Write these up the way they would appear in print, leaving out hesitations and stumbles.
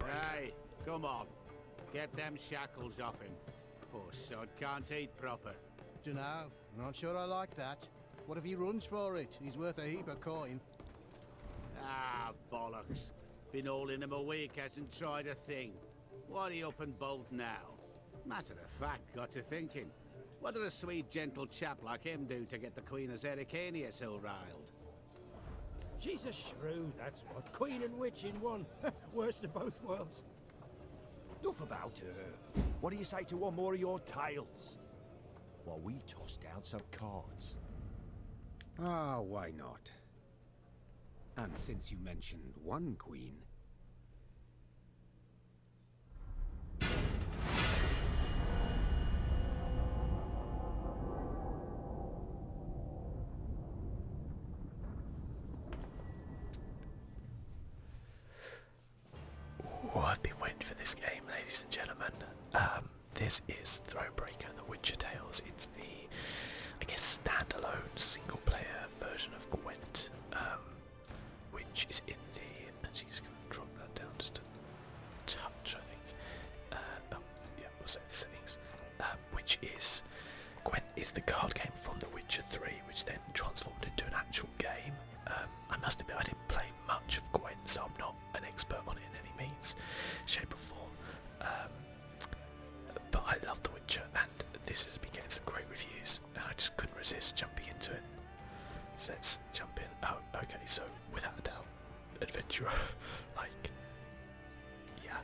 Thronebreaker. Hey, come on. Get them shackles off him. Poor sod can't eat proper. Dunno. Not sure I like that. What if he runs for it? He's worth a heap of coin. Ah, bollocks. Been holding him a week, hasn't tried a thing. Why he up and bolt now? Matter of fact, got to thinking. What did a sweet, gentle chap like him do to get the Queen of Zerrikania so riled? She's a shrew, that's what. Queen and witch in one. Worst of both worlds. Enough about her. What do you say to one more of your tales? While we toss down some cards. Ah, why not? And since you mentioned one queen... Oh, I've been waiting for this game, ladies and gentlemen. This is Thronebreaker, The Witcher Tales. It's the, I guess, standalone single-player version of Gwent, which is in the. Actually, just gonna drop that down just a touch, I think. Yeah, we'll save the settings. Which is Gwent is the card game from The Witcher 3, which then transformed into an actual game. I must admit, I didn't play much of Gwent, so I'm not an expert on it in any means, shape or form. But I love The Witcher, and this has been getting some great reviews, and I just couldn't resist jumping into it. So let's jump in. Oh, okay, so without a doubt, adventurer. Like, yeah.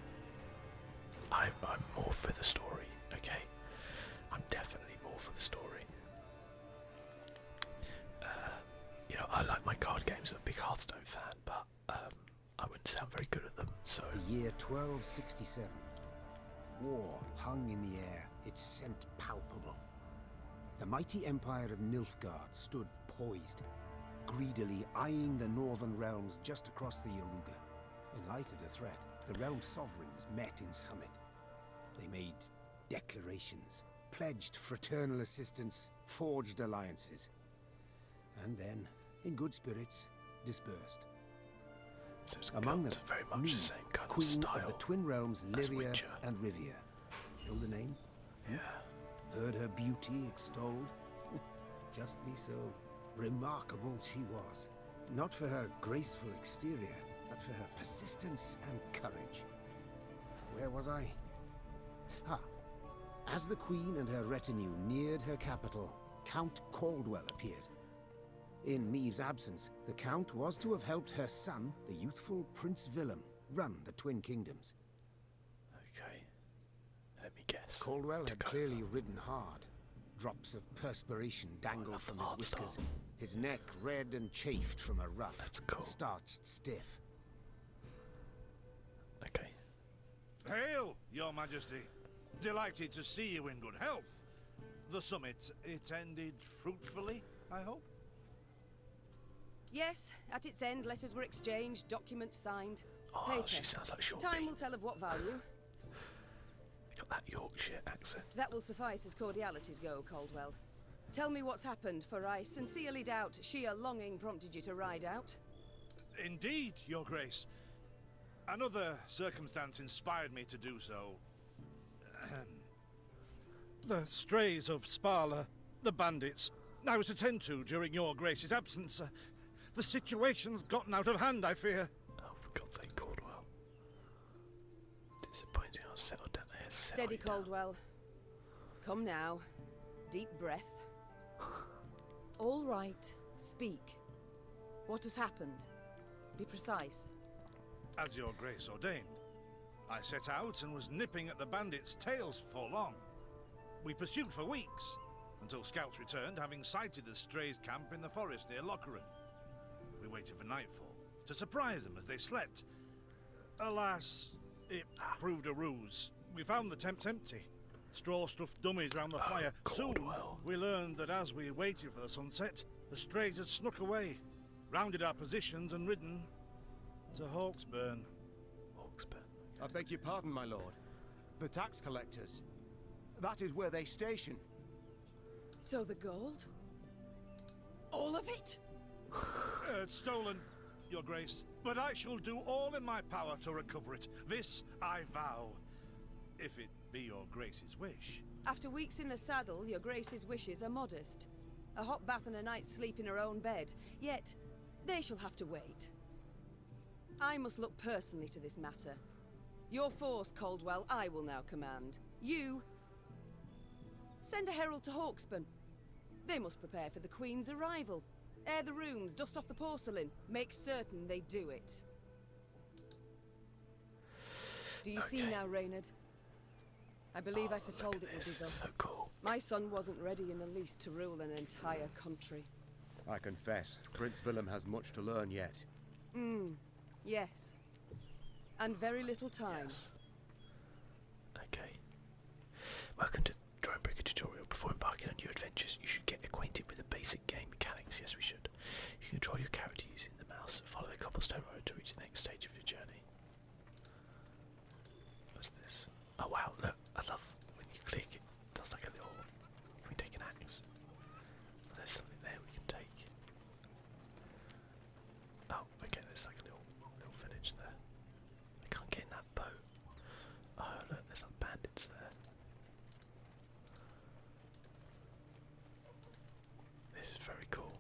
I'm more for the story, okay? I'm definitely more for the story. You know, I like my card games. I'm a big Hearthstone fan, but I wouldn't say I'm very good at them, so... The year 1267. War hung in the air, its scent palpable. The mighty empire of Nilfgaard stood poised, greedily eyeing the northern realms just across the Yaruga. In light of the threat, the realm sovereigns met in summit. They made declarations, pledged fraternal assistance, forged alliances, and then, in good spirits, dispersed. So it's Among them, very much Meve, the same kind Queen of style of the Twin Realms, as Lyria Witcher. and Rivia. Know the name? Yeah. Heard her beauty extolled? Justly so. Remarkable she was. Not for her graceful exterior, but for her persistence and courage. Where was I? Ah. As the Queen and her retinue neared her capital, Count Caldwell appeared. In Meve's absence, the Count was to have helped her son, the youthful Prince Willem, run the Twin Kingdoms. Okay. Let me guess. Caldwell had Took over. clearly ridden hard. Drops of perspiration dangled from his whiskers. His neck red and chafed from a ruff. That's cool. Starched stiff. Okay. Hail, Your Majesty. Delighted to see you in good health. The summit, it ended fruitfully, I hope? Yes, at its end, letters were exchanged, documents signed. Oh, Paper. she sounds like Sean Time B. will tell of what value. Got that Yorkshire accent. That will suffice as cordialities go, Caldwell. Tell me what's happened, for I sincerely doubt sheer longing prompted you to ride out. Indeed, Your Grace. Another circumstance inspired me to do so. The strays of Sparla, the bandits, I was to tend to during Your Grace's absence. The situation's gotten out of hand, I fear. Oh, for God's sake, Caldwell. Disappointing, I'll settle down there. Steady, Caldwell. Come now. Deep breath. All right. Speak. What has happened? Be precise. As Your Grace ordained, I set out and was nipping at the bandits' tails for long. We pursued for weeks, until scouts returned, having sighted the strays' camp in the forest near Locheren. We waited for nightfall to surprise them as they slept. Alas, it proved a ruse. We found the tents empty, straw-stuffed dummies round the fire. Soon, we learned that as we waited for the sunset, the strays had snuck away, rounded our positions and ridden to Hawksburn. Hawksburn. I beg your pardon, my lord. The tax collectors. That is where they station. So the gold? All of it? Stolen. Your Grace, but I shall do all in my power to recover it. This I vow, if it be your Grace's wish. After weeks in the saddle, your Grace's wishes are modest. A hot bath and a night's sleep in her own bed. Yet, they shall have to wait. I must look personally to this matter. Your force, Caldwell, I will now command. You... send a herald to Hawksburn. They must prepare for the Queen's arrival. Air the rooms, dust off the porcelain. Make certain they do it. Do you see now, Reynard? I believe I foretold it would be thus. So cool. My son wasn't ready in the least to rule an entire country. I confess, Prince Willem has much to learn yet. Yes. And very little time. Yes. Okay. Welcome to Thronebreaker tutorial. Before embarking on new adventures, you should get acquainted with the basic game mechanics. Yes, we should. You can control your character using the mouse and follow the cobblestone road to reach the next stage of your journey. What's this? Oh wow, look, I love when you click it does like a little... Can we take an axe? There's something there we can take. Oh, okay, there's like a little village there. I can't get in that boat. Oh look, there's like bandits there. This is very cool.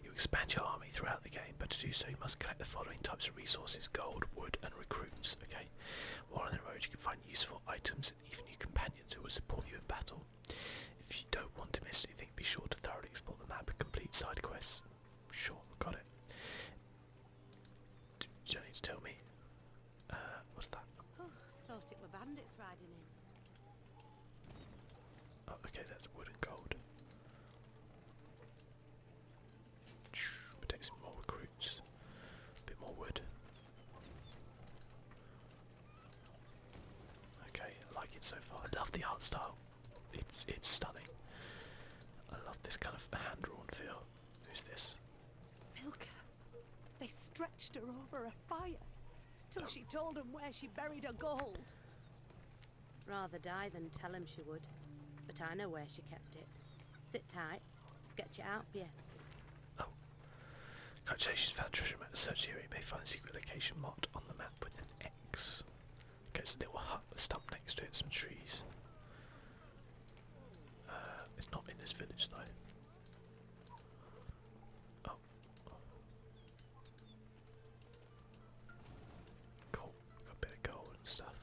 You expand your army throughout the game, but to do so you must collect the following types of resources: gold, wood and recruits. Okay. While on the road you can find useful items and even new companions who will support you in battle. If you don't want to miss anything, be sure to thoroughly explore the map and complete side quests. Sure, got it. Do you need to tell me? What's that? Oh, thought it were bandits riding in. Oh, okay, that's wood and gold. Take some more recruits. A bit more wood. Okay, I like it so far. I love the art style. It's stunning. I love this kind of hand-drawn feel. Who's this? Milka. They stretched her over a fire till she told them where she buried her gold. Rather die than tell him she would. But I know where she kept it. Sit tight. Sketch it out for you. Oh. Congratulations, found treasure map. Search here. You may find a secret location marked on the map with an X. Okay, it's a little hut, a stump next to it, some trees. It's not in this village though. Oh. Cool. Got a bit of gold and stuff.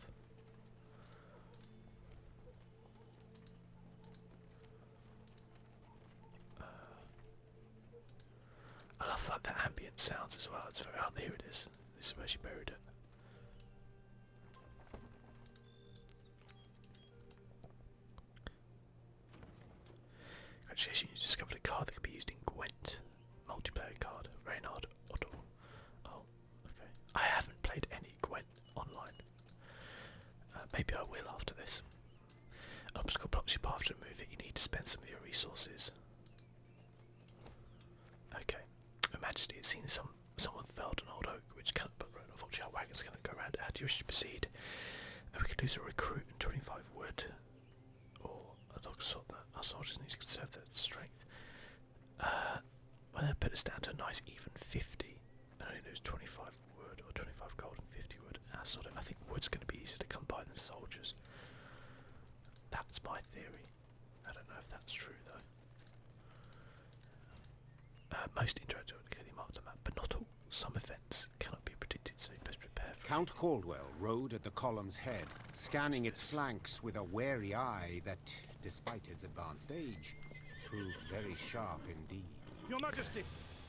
I love like the ambient sounds as well. It's very... Oh, here it is. This is where she buried it. Congratulations, you discovered a card that can be used in Gwent. Multiplayer card. Reynard Otto. Oh, okay. I haven't played any Gwent online. Maybe I will after this. An obstacle blocks your path to remove it. You need to spend some of your resources. Okay. Her Majesty, it seems someone felled an old oak which cannot but run. Unfortunately, our wagons cannot go around. How do you wish to proceed? We could lose a recruit and 25 wood. Or a dog sort that our soldiers need to conserve their strength. When they put us down to a nice even 50 and only lose 25 wood or 25 gold and 50 wood, I think wood's going to be easier to come by than soldiers. That's my theory. I don't know if that's true though. Most interactive are clearly marked on the map, but not all. Some events cannot be predicted, so you best prepare for Count Caldwell rode at the column's head, scanning its flanks with a wary eye that, despite his advanced age, proved very sharp indeed. Your Majesty!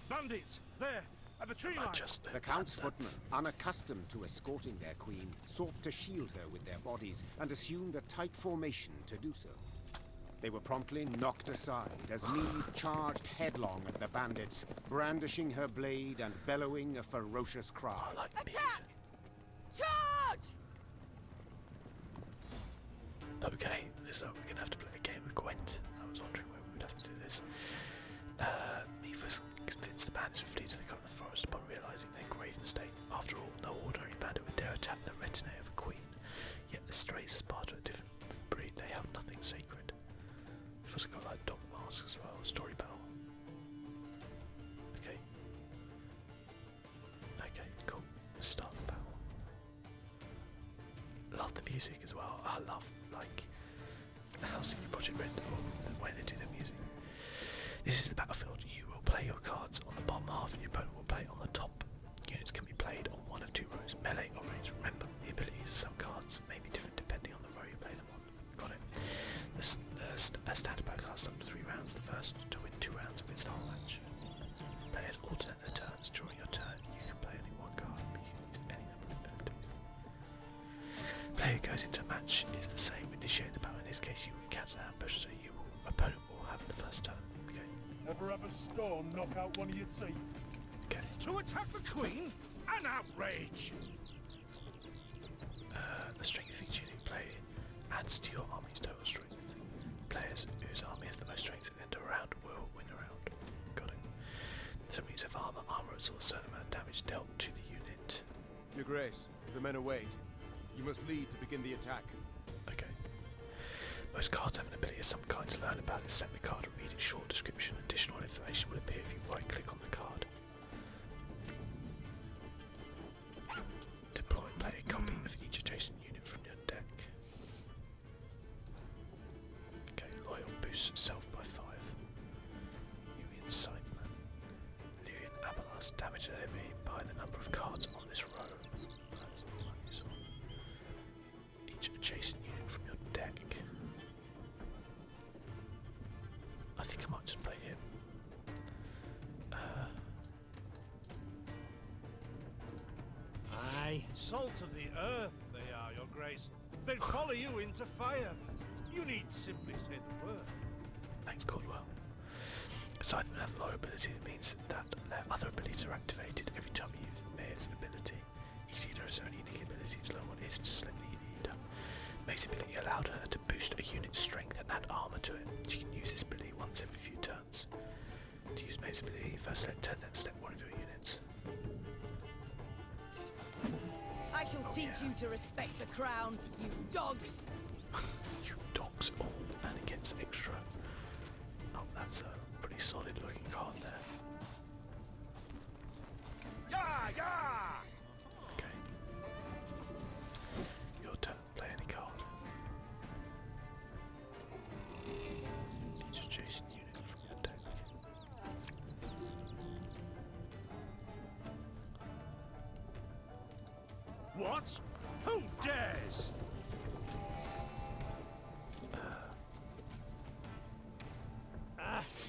Bandits! There! At the tree line! The Count's footmen, unaccustomed to escorting their queen, sought to shield her with their bodies and assumed a tight formation to do so. They were promptly knocked aside as Meve charged headlong at the bandits, brandishing her blade and bellowing a ferocious cry. Attack! Charge! Okay, so we're going to have to play a game of Gwent. I was wondering where we would have to do this. Meve was convinced the bandits would flee to the cover of the forest upon realising their grave mistake. After all, no ordinary bandit would dare attack the retinue of a queen. Yet the strays, as part of a different breed, they held nothing sacred. We've also got like dog masks as well, story battle. Okay. music as well. I love like how CD Projekt Red, the way they do their music. This is the battlefield. You will play your cards on the bottom half, and your opponent will play on the top. Units can be played on one of two rows, melee or range. Remember, the abilities of some cards may be different depending on the row you play them on. Got it. A standard battle lasts up to 3 rounds. The first to win 2 rounds wins the whole match. Players alternate their turns. During your turn, you can play only one card, but you can use any number of abilities. Player goes into a match is the same. Initiate the battle. In this case, you encounter an ambush, so opponent will have the first turn. Okay. Ever have a storm knock out one of your teeth? Okay. To attack the Queen? An outrage! The strength of each unit you play adds to your army's total strength. Players whose army has the most strength at the end of a round will win a round. Got it. Some units have armor. Armor is a certain amount of damage dealt to the unit. Your Grace, the men await. You must lead to begin the attack. Okay. Most cards have an ability of some kind. To learn about it, select the card and read its short description. Additional information will appear if you right-click on the card. Deploy. Play a copy of each adjacent unit from your deck. Okay, Loyal boosts self by 5. Union Scytheman. Lyrian Abalas. Damage an enemy by the number of cards on this row. That's not that useful. Each adjacent unit from your deck. I think I might just play him. Aye. Salt of the earth, they are, Your Grace. They'd follow you into fire. You need simply say the word. Thanks, Caldwell. Scythemen have low abilities, means that their other abilities are activated every time you use Meve's ability. Each leader has their own unique ability to learn what is to select the leader. Meve's ability allowed her to boost a unit's strength and add armor to it. She can use this ability once every few turns. To use Meve's ability, first select her, then select one of your units. I shall teach you to respect the crown, you dogs! You dogs. Oh, and it gets extra. Oh, that's a pretty solid looking card there. Yeah, yeah! Okay. Your turn. Play any card. Each adjacent unit from your deck. What? Who dares?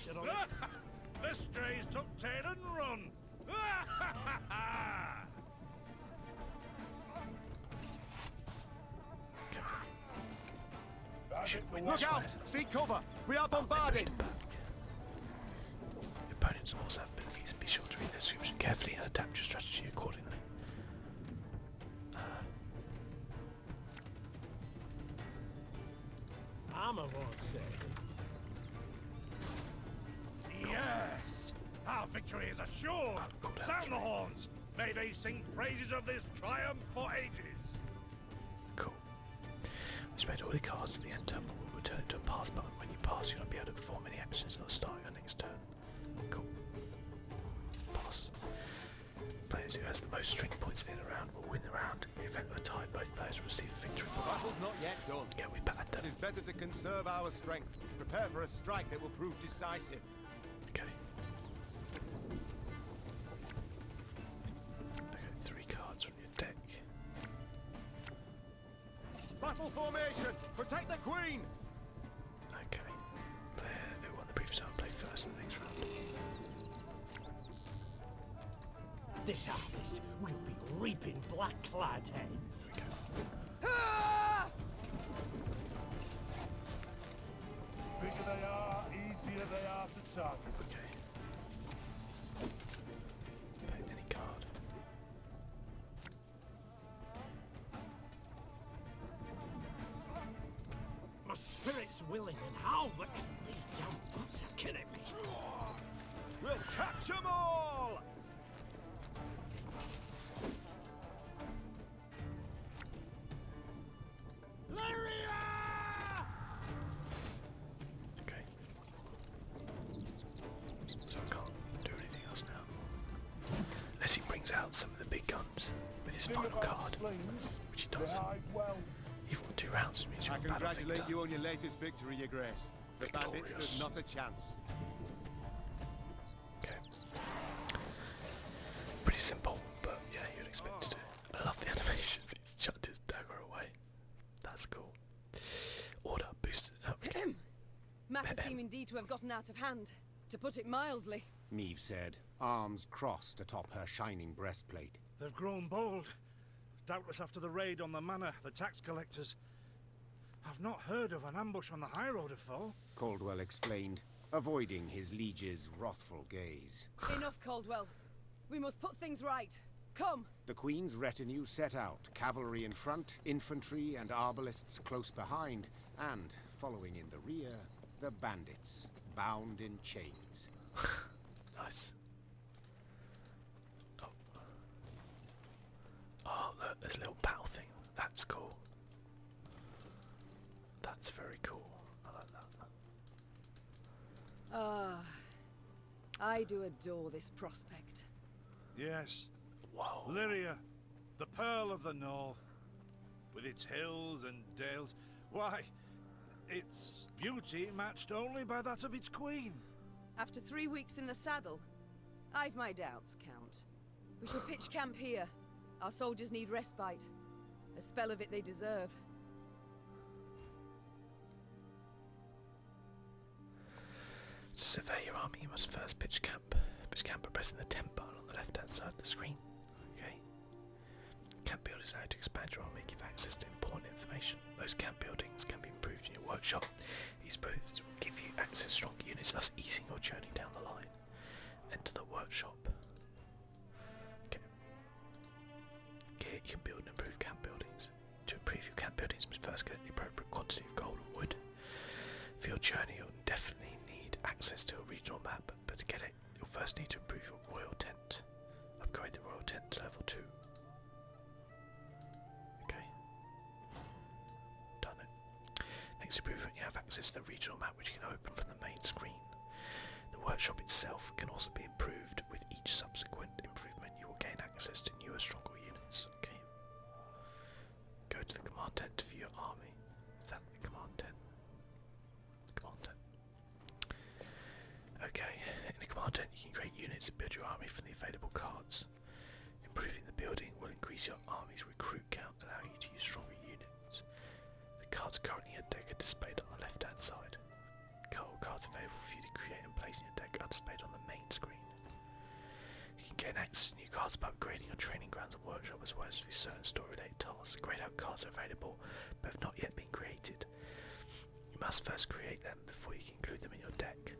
Should I... The strays took tail and run. Look out! Seek cover! We are bombarded! Your opponents also have abilities. Be sure to read their description carefully and adapt your strategy accordingly. Armor won't say. Yes! Our victory is assured! Sound the horns! May they sing praises of this triumph for ages! Cool. We spent all the cards at the end terminal. We'll return it to a pass button. When you pass, you'll not be able to perform any actions that will start your next turn. Cool. Pass. Players who has the most strength points in the round will win the round. In the event of a tie, both players will receive victory. The battle's not yet done. Yeah, we battered them. It is better to conserve our strength. Prepare for a strike that will prove decisive. Okay. Okay, 3 cards from your deck. Battle formation! Protect the Queen! Okay. Player who won the previous round play first in the next round. This harvest will be reaping black-clad heads. Okay. Bigger they are, easier they are to target. Okay. Play any card. My spirit's willing and how, but these damn boots are killing me. We'll catch 'em all! Okay. So I can't do anything else now. Unless he brings out some of the big guns with his final card, which he doesn't. Well. He You've won 2 rounds, which means you're I a battle congratulate victor. you on your latest victory, Your Grace. The bandits Victorious. stood not a chance. Okay. Pretty simple, but yeah, you'd expect to. I love the animations. He's chucked his dagger away. That's cool. Order boosted. Okay. Matters seem indeed to have gotten out of hand, to put it mildly. Meve said, arms crossed atop her shining breastplate. They've grown bold. Doubtless after the raid on the manor, the tax collectors. I've not heard of an ambush on the high road afore. Caldwell explained, avoiding his liege's wrathful gaze. Enough, Caldwell. We must put things right. Come! The Queen's retinue set out, cavalry in front, infantry and arbalists close behind, and, following in the rear, the bandits, bound in chains. Nice. Oh. Oh, look, there's a little battle thing. That's cool. That's very cool. I like that. Ah, I do adore this prospect. Yes. Whoa. Lyria, the Pearl of the North. With its hills and dales. Why, its beauty matched only by that of its queen. After 3 weeks in the saddle, I've my doubts, Count. We shall pitch camp here. Our soldiers need respite. A spell of it they deserve. To survey your army, you must first pitch camp. Pitch camp by pressing the tent button on the left-hand side of the screen. Okay. Camp builders allow you to expand your army, give access to important information. Most camp buildings can be improved in your workshop. These improvements will give you access to stronger units, thus easing your journey down the line. Enter the workshop. Okay. Here you can build and improve camp buildings. To improve your camp buildings, you must first get the appropriate quantity of gold and wood. For your journey, you'll definitely need access to a regional map, but to get it, you'll first need to improve your royal tent. Upgrade the royal tent to level 2. Okay. Done it. Next improvement, you have access to the regional map, which you can open from the main screen. The workshop itself can also be improved. With each subsequent improvement, you will gain access to newer, stronger units. Okay. Go to the command tent to view your army. Is that the command tent? Command tent. Okay. In the command tent, you can create units and build your army from the available cards. Improving the building will increase your army's recruit count, allowing you to use stronger units. The cards currently in your deck are displayed on the left-hand side. Cards available for you to create and place in your deck are displayed on the main screen. You can gain access to new cards by upgrading your training grounds and workshop, as well as through certain story-related tasks. Grayed out cards are available, but have not yet been created. You must first create them before you can include them in your deck.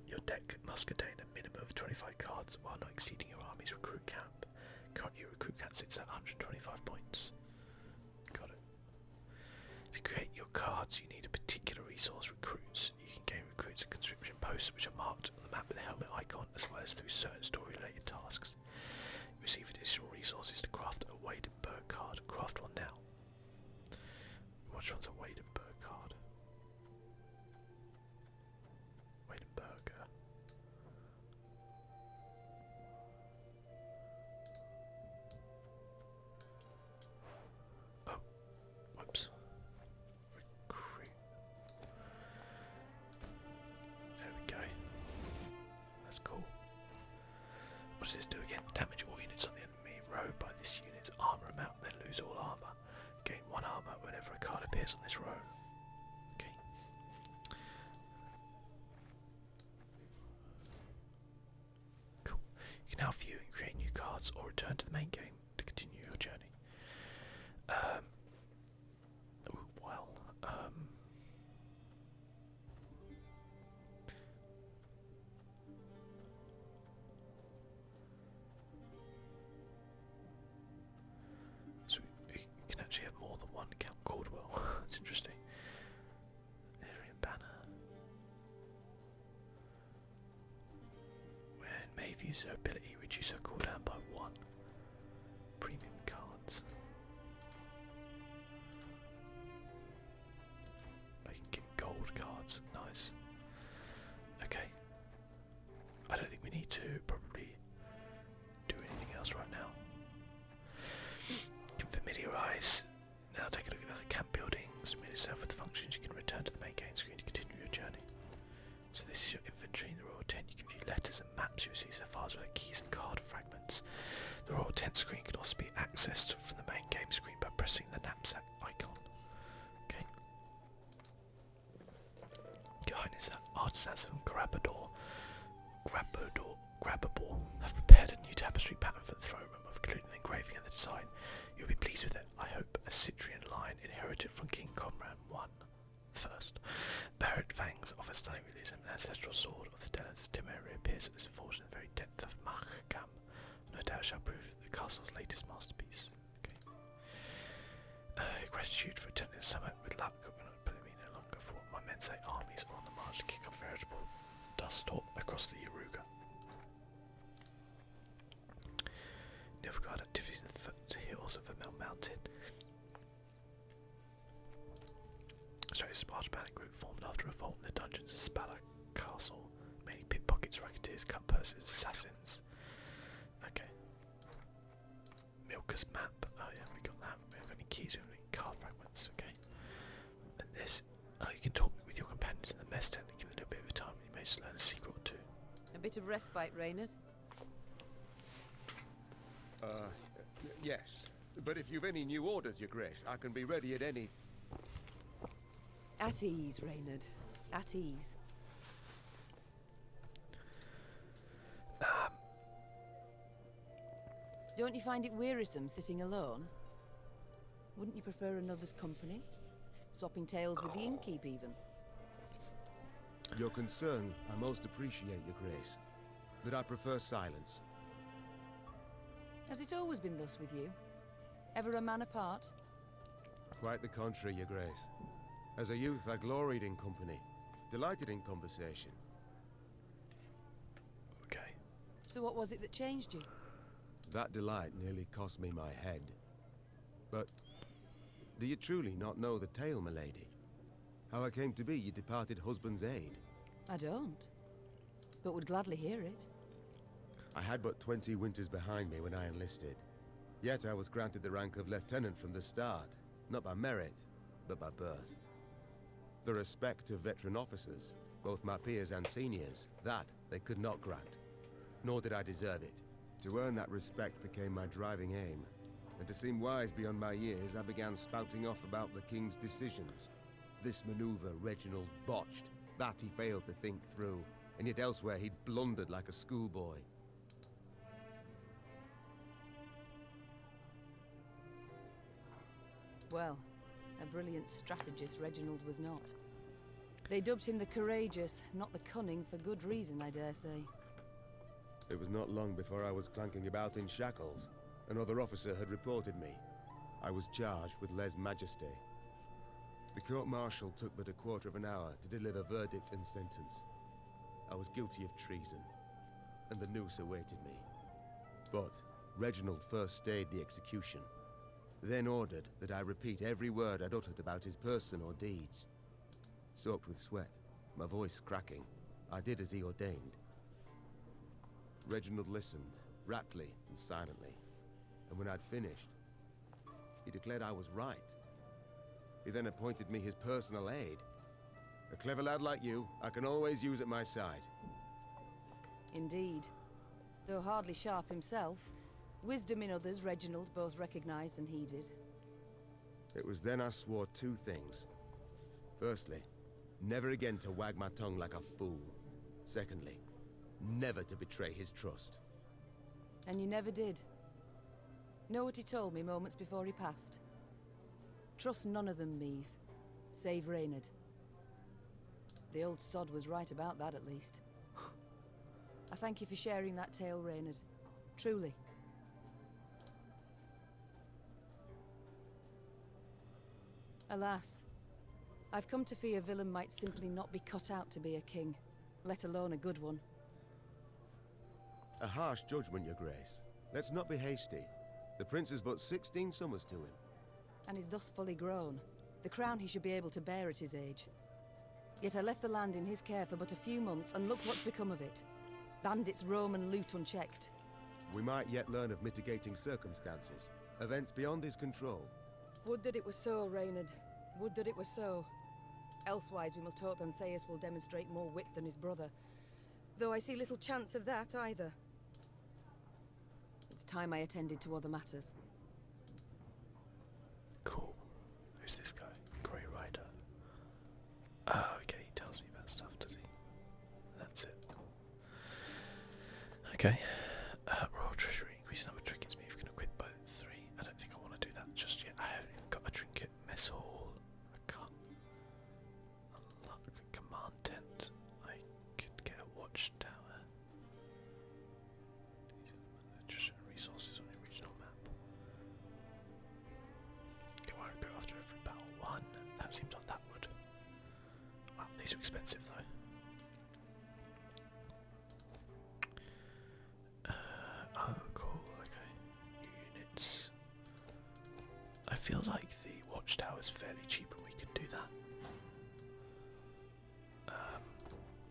Your deck must contain a minimum of 25 cards while not exceeding your army's recruit count. Currently your recruit count sits at 125 points. Got it. To create your cards, you need a particular resource, recruits. You can gain recruits at conscription posts, which are marked on the map with a helmet icon, as well as through certain story-related tasks. You receive additional resources to craft a Wadenburg card. Craft one now. Which one's a Wadenburg card? Wadenburger. Oh, whoops. Recruit. There we go. That's cool. What does this do again? Damage all units on the enemy row by this unit's armor amount, then lose all armor. Gain 1 armor whenever a card appears on this row. Okay. Cool. You can now view and create new cards or return to the main game to continue your journey. So you can actually have more than one Count Caldwell. That's interesting. Area banner. When Meve uses her ability, reduce her cooldown by 1. Premium cards. I can get gold cards. Nice. Okay. I don't think we need to probably do anything else right now. Can familiarize maps you see so far as well as keys and card fragments. The royal tent screen can also be accessed from the main game screen by pressing the knapsack icon. Okay. Behind is that artisans from Grabbable have prepared a new tapestry pattern for the throne room, including the engraving and the design. You'll be pleased with it, I hope. A Citrian line inherited from King Conran I. First, Barrett Fangs of a stunning realism, an ancestral sword of the Delans of Timmeria appears as forged in the very depth of Mahkam. No doubt shall prove the castle's latest masterpiece. Okay. Gratitude for attending the summit. With luck, we're not putting me no longer for what my men say armies are on the march to kick up a veritable dust storm across the Yaruga. Nilfgaard activities in the foothills of Vermel Mountain. Australia's Spartan bandit group formed after a revolt in the dungeons of Spala Castle, mainly pickpockets, racketeers, cut purses, assassins. Okay. Milka's map. Oh yeah, we got that. We haven't got any keys, we haven't got any card fragments. Okay. And this. Oh, you can talk with your companions in the mess tent and give them a little bit of time. You may just learn a secret or two. A bit of respite, Reynard. Yes. But if you've any new orders, Your Grace, I can be ready at any... At ease, Reynard. At ease. Don't you find it wearisome sitting alone? Wouldn't you prefer another's company? Swapping tales with the innkeep, even? Your concern, I most appreciate, Your Grace. But I prefer silence. Has it always been thus with you? Ever a man apart? Quite the contrary, Your Grace. As a youth, I gloried in company, delighted in conversation. Okay. So what was it that changed you? That delight nearly cost me my head. But do you truly not know the tale, milady? How I came to be your departed husband's aide? I don't, but would gladly hear it. I had but 20 winters behind me when I enlisted. Yet I was granted the rank of lieutenant from the start, not by merit, but by birth. The respect of veteran officers, both my peers and seniors, that they could not grant. Nor did I deserve it. To earn that respect became my driving aim. And to seem wise beyond my years, I began spouting off about the king's decisions. This maneuver Reginald botched, that he failed to think through, and yet elsewhere he'd blundered like a schoolboy. Well, a brilliant strategist Reginald was not. They dubbed him the courageous, not the cunning, for good reason, I dare say. It was not long before I was clanking about in shackles. Another officer had reported me. I was charged with lèse-majesté. The court-martial took but a quarter of an hour to deliver verdict and sentence. I was guilty of treason, and the noose awaited me. But Reginald first stayed the execution, then ordered that I repeat every word I'd uttered about his person or deeds. Soaked with sweat, my voice cracking, I did as he ordained. Reginald listened, raptly and silently, and when I'd finished, he declared I was right. He then appointed me his personal aide. A clever lad like you, I can always use at my side. Indeed. Though hardly sharp himself, wisdom in others Reginald both recognized and heeded. It was then I swore two things. Firstly, never again to wag my tongue like a fool. Secondly, never to betray his trust. And you never did. Know what he told me moments before he passed? Trust none of them, Meve. Save Reynard. The old sod was right about that, at least. I thank you for sharing that tale, Reynard. Truly. Alas, I've come to fear Willem might simply not be cut out to be a king, let alone a good one. A harsh judgment, Your Grace. Let's not be hasty. The prince is but 16 summers to him. And is thus fully grown. The crown he should be able to bear at his age. Yet I left the land in his care for but a few months, and look what's become of it. Bandits roam and loot unchecked. We might yet learn of mitigating circumstances. Events beyond his control. Would that it were so, Reynard. Would that it were so. Elsewise we must hope Ancaeus will demonstrate more wit than his brother. Though I see little chance of that either. It's time I attended to other matters. Cool. Who's this guy? Grey Rider. Oh, okay, he tells me about stuff, does he? That's it. Okay. Royal Treasury. Increase the number of trinkets. Meve can equip both 3. I don't think I want to do that just yet. I haven't even got a trinket. Mess hall. I can't unlock a command tent. I could get a watchtower. Just resources on the regional map. It won't go after every battle. 1. That seems like that would. Wow, these are expensive though. Oh, cool. Okay. Units. I feel like the watchtower is fairly cheap, and we could do that.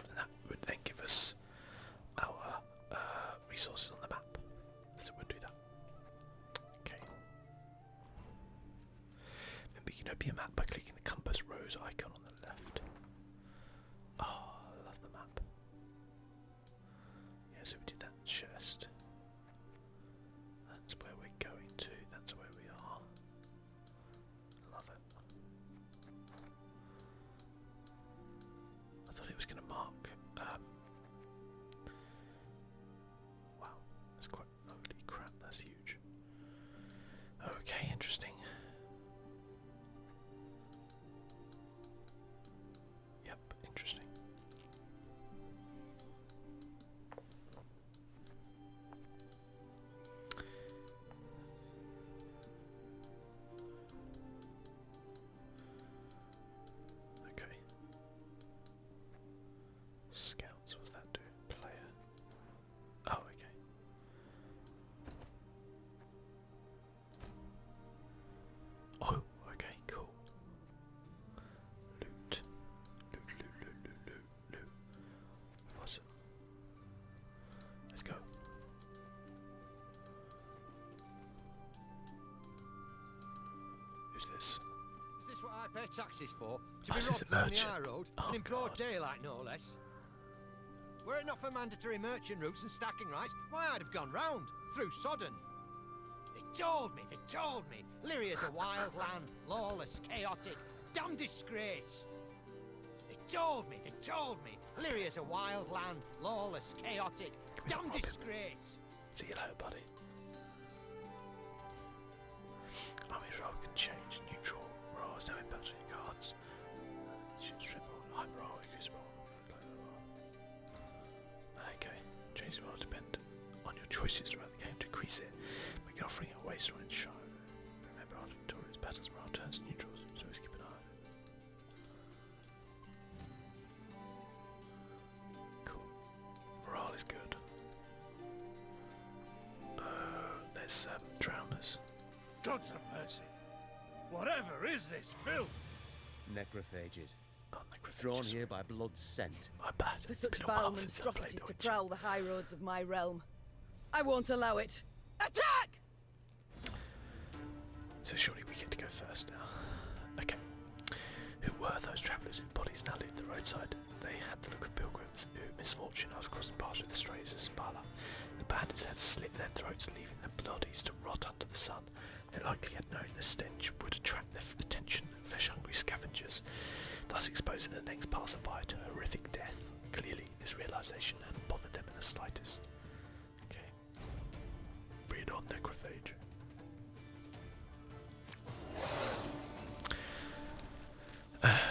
And that would then give us our resources on the map. So we'll do that. Okay. Then we can open a map by clicking the compass rose icon on the left. Oh, I love the map. Yeah, so we did that chest. That's where we're going to. That's where we are. Love it. I thought it was going to mark. Wow, that's quite. Holy crap, that's huge. Okay, interesting. Yep, interesting. Okay. Scouts, what's that do? Player. Oh, okay. Oh, okay, cool. Loot. Loot. Awesome. Let's go. Who's this? Is this what I pay taxes for? To Oh, be is this a robbed on the merchant? high road, Oh, and in broad God. daylight, no less? Were it not for mandatory merchant routes and stacking rights, why I'd have gone round, through Sodden. They told me. Lyria's a wild land, lawless, chaotic, damn disgrace. They told me. Lyria's a wild land, lawless, chaotic, damn disgrace. See you later, buddy. Army's role can change. Neutral role has no impact on your cards. Should strip on hyper role, increase role. Okay, change the role depend on your choices throughout the game to increase it. We can offering a waste or in show. Remember, our victorious battles morale turns neutrals, so always keep an eye. Cool. Morale is good. There's drowners. Gods of mercy. Whatever is this filth? Necrophages. Oh, necrophages. Drawn here by blood's scent. My bad. For It's such been a while vile since I've played monstrosities to Witcher. prowl the high roads of my realm. I won't allow it. Attack! So surely we get to go first now. Okay. Who were those travellers whose bodies now leave the roadside? They had the look of pilgrims who, misfortune, I was crossing paths with the strays of Spala. The bandits had slit their throats, leaving their bodies to rot under the sun. They likely had known the stench would attract the attention of flesh-hungry scavengers, thus exposing the next passerby to horrific death. Clearly, this realisation hadn't bothered them in the slightest. Okay. Breed on necrophage.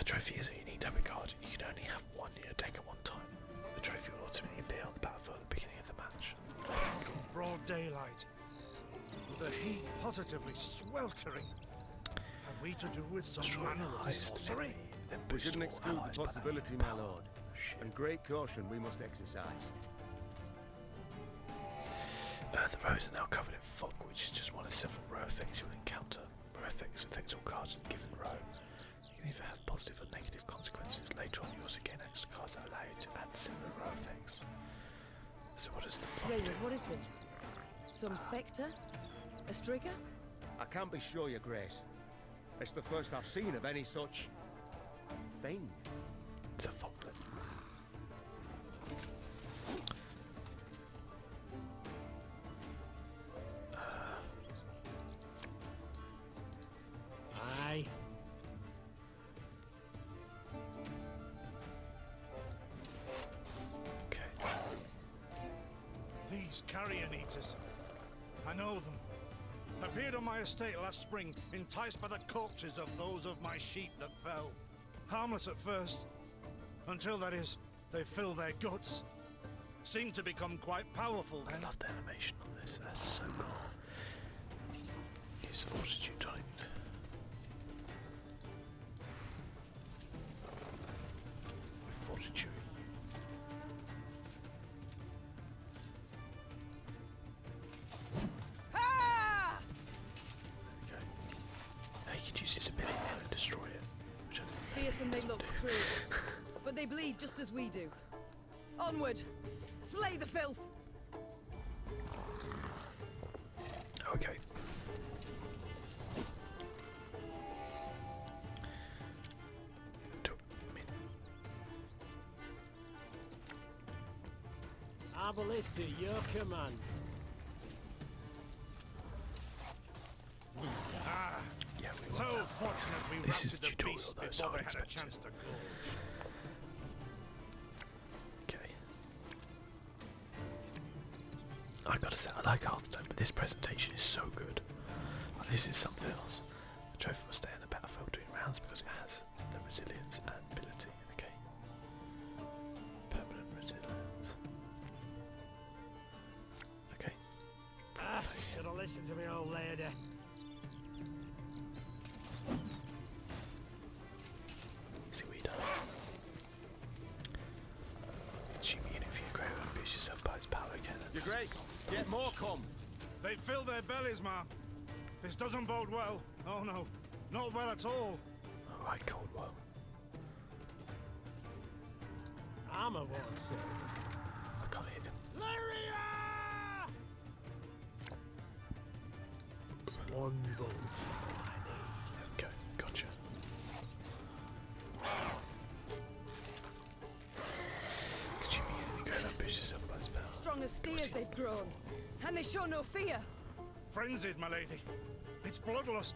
Trophy is a unique type of card. You can only have one in your deck at one time. The trophy will ultimately appear on the battlefield at the beginning of the match. In broad daylight, with the heat positively sweltering. Have we to do with some Destroy manner the of highest sorcery? enemy, then We boost shouldn't all exclude allies the by that possibility, my power. lord. Shit. And great caution we must exercise. The rows are now covered in fog, which is just one of several row effects you'll encounter. Row effects affects all cards in a given row. You can either have positive or negative consequences. Later on, you also gain extra cards that allow you to add similar row effects. So what does the fog do? Raymond, what is this? Some spectre? A strigger? I can't be sure, your grace. It's the first I've seen of any such thing. It's a foglet. Gwent's carrion eaters. I know them. Appeared on my estate last spring, enticed by the corpses of those of my sheep that fell. Harmless at first, until, that is, they fill their guts. Seemed to become quite powerful then. I love the animation on this, that's so cool. Use fortitude on it. Fortitude. Ah! There we go. Now you can use his ability and destroy it. Which Fearsome they look, true. But they bleed just as we do. Onward! Slay the filth! Okay. Arbalist to your command. Yeah, we So will. fortunate we This is routed the the tutorial beast though, before so they I had a expect chance it. to gorge. Okay. I gotta say, I like Hearthstone, but this presentation is so good. Like, this is something else. The trophy must stay in the battlefield between rounds because it has the resilience and ability. Okay. Permanent resilience. Okay. Should have listened to me old lady. See what he does. Shoot me in if you agree with abuse yourself by his power again. Your Grace, get more come. They fill their bellies, ma'am. This doesn't bode well. Oh no, not well at all. Alright, cold well. Armor won't save. I can't hit him. Lyria! One bolt. Okay, gotcha. Could you be in the ground abuse yourself by his power? Strong as steers they've grown. And they show no fear. Frenzied, my lady. It's bloodlust.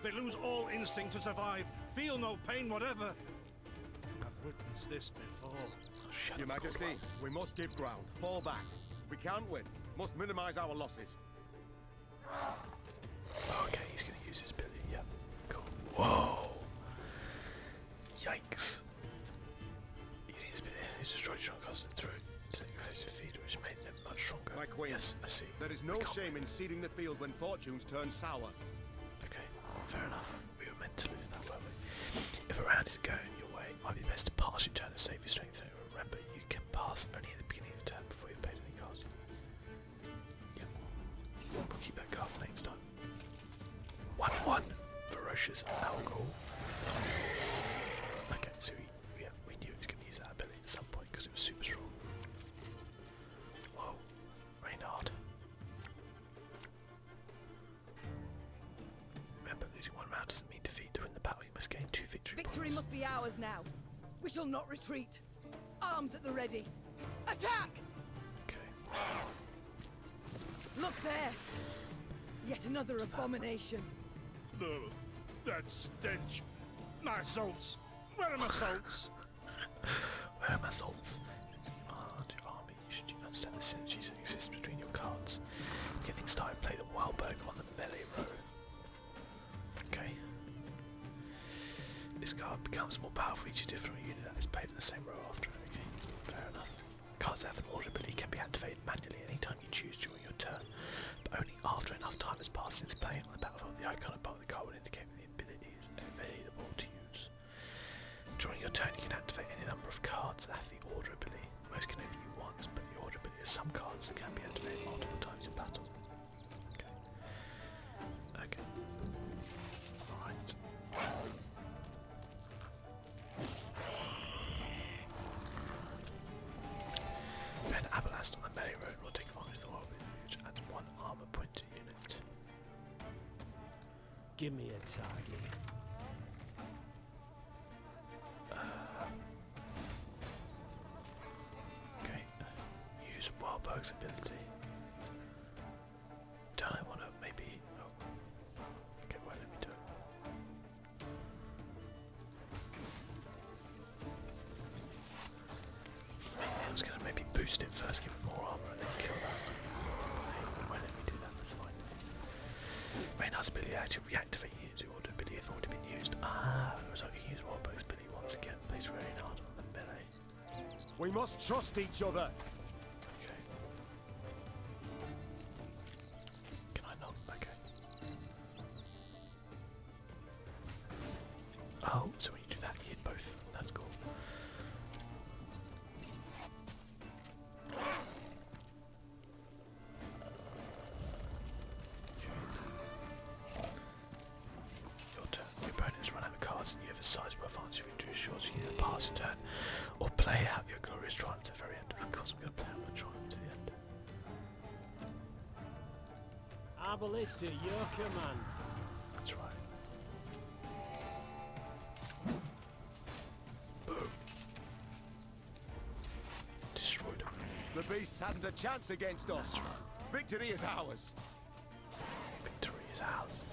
They lose all instinct to survive, feel no pain whatever. I've witnessed this before. Shut Your up, Majesty, we must give ground. Fall back. We can't win. Must minimize our losses. Okay, he's gonna use his ability, yeah. Cool. Whoa! Yikes. Using his ability, he's destroyed strong costs and threw it to the offensive feed, which made them much stronger. My queen. Yes, I see. There is We no can't shame win. in ceding the field when fortunes turn sour. Okay, fair enough. We were meant to lose that, weren't we? If a round is going your way, it might be best to pass your turn to save your strength. And remember, you can pass only at the beginning of the turn before you've paid any cost. Yep. We'll keep that card for next time. 1-1. Ferocious alcohol. Okay, so we knew he was going to use that ability at some point because it was super strong. Whoa. Reynard. Remember, losing one round doesn't mean defeat. To win the battle, you must gain 2 victory points. Victory must be ours now. We shall not retreat. Arms at the ready. Attack! Okay. Look there. Yet another abomination. No, that stench. My salts. Where are my salts? Where are my salts? Your army. Should you understand the synergies that exist between your cards? Get things started, play the Wildberg on the melee row. Okay. This card becomes more powerful each different unit that is played in the same row after. Okay, fair enough. Cards that have an order ability can be activated manually anytime you choose during your turn, but only after enough time has passed since playing on the battlefield. The icon above the card will indicate when the ability is available to use. During your turn, you can activate any number of cards that have the order ability. Most can only use once, but the order ability of some cards can be activated multiple times in battle. Okay. Okay. Alright. And Abalast on the melee road will take advantage of the wild which adds 1 armor point to the unit. Give me a target. Okay, use Wildberg's ability. Don't I want to maybe... Oh. Okay, well, let me do it. I was going to maybe boost boost it first, give it more armor, and then kill that. Hey, why let me do that? That's fine. Main house ability to reactivate units who order ability have already been used. Ah, it was like you use Warburg's ability once again. Plays very hard on the melee. We must trust each other. Okay. Can I not? Okay. Oh, so when you do that, you hit both. That's cool. Your turn. Your opponents run out of cards and you have a sizable advantage if you do a short, so you either pass a turn or play out your glorious triumph to the very end. Of course I'm going to play out my triumph to the end. Arbalist at your command. That's right. Boom. Destroyed him. The beasts hadn't a chance against us. That's right. Victory is ours. Victory is ours.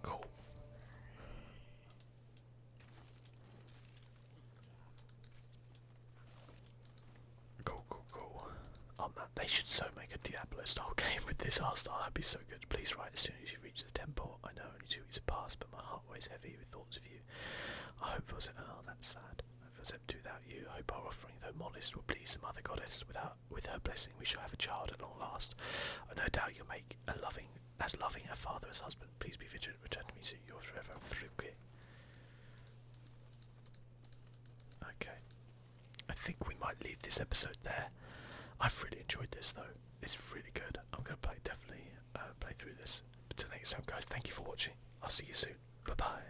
Cool. Cool. Oh man, they should so make a Diablo style game with this art style. That'd be so good. Please write as soon as you reach the temple. I know only 2 weeks have passed, but my heart weighs heavy with thoughts of you. I hope for oh, that's sad. I hope for without you. I hope our offering, though modest, will please some other goddess. With her blessing, we shall have a child at long last. No doubt you'll make as loving a father as husband. Please be vigilant. Return to me soon. Yours forever, Thronebreaker. Okay. I think we might leave this episode there. I've really enjoyed this though. It's really good. I'm going to definitely play through this. But till next time guys, thank you for watching. I'll see you soon. Bye bye.